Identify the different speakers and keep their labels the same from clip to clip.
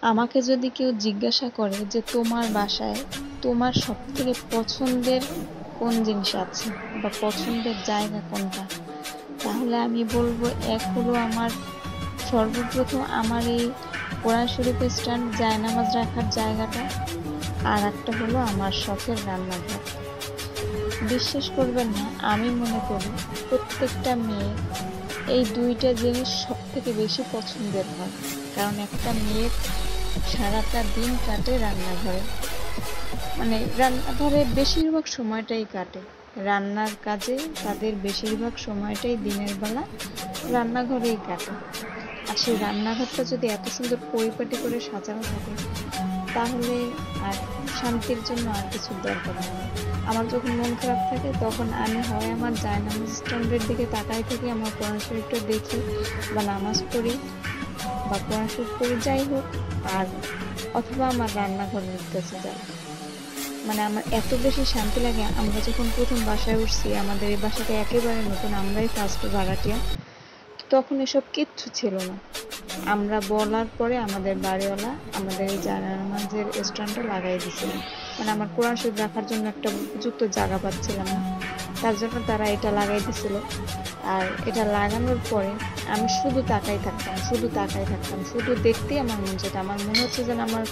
Speaker 1: আমাকে যদি কেউ জিজ্ঞাসা করে যে তোমার বাসায় তোমার সবথেকে পছন্দের কোন জিনিস আছে বা পছন্দের জায়গা কোনটা, তাহলে আমি বলবো এক হলো আমার সর্বপ্রথম আমার এই কোরআন শরীফ স্ট্যান্ড জায়নামাজ রাখার জায়গাটা, আর একটা হলো আমার শখের রান্নাঘর। বিশ্বাস করবেন না, আমি মনে করি প্রত্যেকটা মেয়ে এই দুইটা জিনিস সব থেকে বেশি পছন্দের হয়, কারণ একটা মেয়ের সারাটা দিন কাটে রান্নাঘরে, মানে রান্নাঘরে বেশিরভাগ সময়টাই কাটে রান্নার কাজে, তাদের বেশিরভাগ সময়টাই দিনের বেলা রান্নাঘরেই কাটে। আর সেই রান্নাঘরটা যদি এত সুন্দর পরিপাটি করে সাজানো থাকে, তাহলে আর শান্তির জন্য আর কিছু দরকার হয় না। আমার যখন মন খারাপ থাকে তখন আমি হয় আমার জায়নামাজ স্ট্যান্ডের দিকে তাকাই থাকি, আমার কোরআন শরীফটা দেখি বা নামাজ পড়ি বা কোরআন শরীফ পড়ি, যাই হোক, আর অথবা আমার রান্নাঘরের কাছে যাই। মানে আমার এত বেশি শান্তি লাগে। আমরা যখন প্রথম বাসায় উঠছি, আমাদের এই বাসাটা একেবারে নতুন, আমরাই ফার্স্ট ভাড়াটিয়া, তখন এসব কিচ্ছু ছিল না। আমরা বলার পরে আমাদের বাড়িওয়ালা আমাদের এই জায়নামাজের স্ট্যান্ডটা লাগাই দিছিল, মানে আমার কোরআন শরীফ রাখার জন্য একটা উপযুক্ত জায়গা পাচ্ছিলাম না, তার জন্য তারা এটা লাগাই দিছিল। আর এটা লাগানোর পরে আমি শুধু তাকাই থাকতাম, শুধু দেখতেই আমার মন যেত। আমার মনে হচ্ছে যেন আমার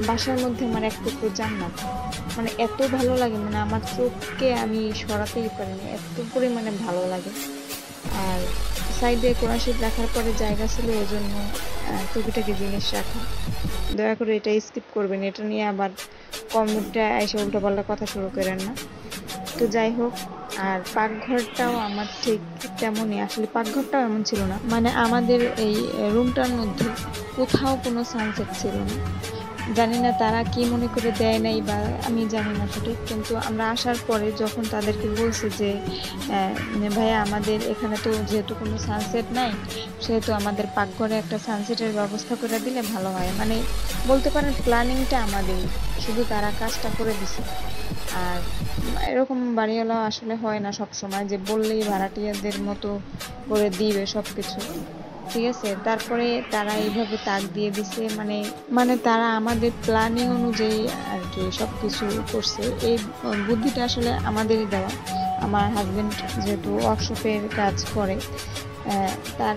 Speaker 1: বাসার মধ্যে আমার এক টুকরো জান্নাত, মানে এত ভালো লাগে, মানে আমার চোখকে আমি সরাতেই পারিনি, এত পরিমাণে ভালো লাগে। আর সাইডে কোরআন শরীফ রাখার পরে জায়গা ছিল, ওই জন্য টুকিটাকি জিনিস রাখা। দয়া করে এটা স্কিপ করবেন, এটা নিয়ে আবার কমেন্টে এসে উল্টোপাল্টা কথা শুরু করেন না। তো যাই হোক, আর পাকঘরটাও আমার ঠিক তেমনই, আসলে পাকঘরটাও এমন ছিল না, মানে আমাদের এই রুমটার মধ্যে কোথাও কোনো সানসেট ছিল না। জানি না তারা কি মনে করে দেয় নাই, বা আমি জানি না সঠিক, কিন্তু আমরা আসার পরে যখন তাদেরকে বলছি যে ভাইয়া আমাদের এখানে তো যেহেতু কোনো সানসেট নাই, সেহেতু আমাদের পাকঘরে একটা সানসেটের ব্যবস্থা করে দিলে ভালো হয়, মানে বলতে পারেন প্ল্যানিংটা আমাদেরই, শুধু তারা কাজটা করে দিছে। আর এরকম বাড়িওয়ালা আসলে হয় না সব সময় যে বললেই ভাড়াটিয়াদের মতো করে দিবে সব কিছু, ঠিক আছে। তারপরে তারা এইভাবে তাক দিয়ে দিছে, মানে মানে তারা আমাদের প্ল্যানিং অনুযায়ী আর কি সব কিছু করছে। এই বুদ্ধিটা আসলে আমাদেরই দেওয়া। আমার হাজবেন্ড যেহেতু ওয়ার্কশপের কাজ করে, তার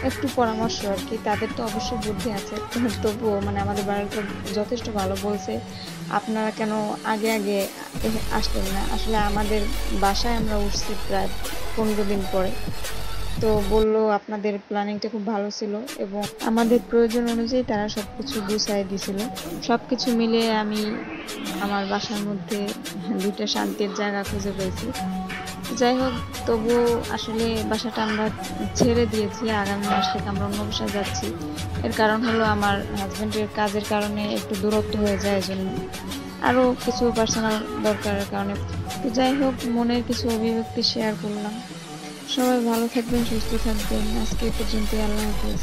Speaker 1: একটু পরামর্শ আর কি, তাদের তো অবশ্যই বুদ্ধি আছে, তবুও মানে আমাদের বাড়িটা যথেষ্ট ভালো বলছে, আপনারা কেন আগে আগে আসলেন না। আসলে আমাদের বাসায় আমরা উঠছি প্রায় 15 দিন পরে, তো বললো আপনাদের প্ল্যানিংটা খুব ভালো ছিল এবং আমাদের প্রয়োজন অনুযায়ী তারা সবকিছু গুছাই দিছিল। সবকিছু মিলিয়ে আমি আমার বাসার মধ্যে দুইটা শান্তির জায়গা খুঁজে পেয়েছি। যাই হোক, তবুও আসলে বাসাটা আমরা ছেড়ে দিয়েছি, আগামী মাস থেকে আমরা অন্য বাসায় যাচ্ছি। এর কারণ হলো আমার হাজবেন্ডের কাজের কারণে একটু দূরত্ব হয়ে যায়, এজন্য আরও কিছু পার্সোনাল দরকারের কারণে। তো যাই হোক, মনের কিছু অভিব্যক্তি শেয়ার করলাম। সবাই ভালো থাকবেন, সুস্থ থাকবেন। আজকে এই পর্যন্তই। আল্লাহ হাফেজ।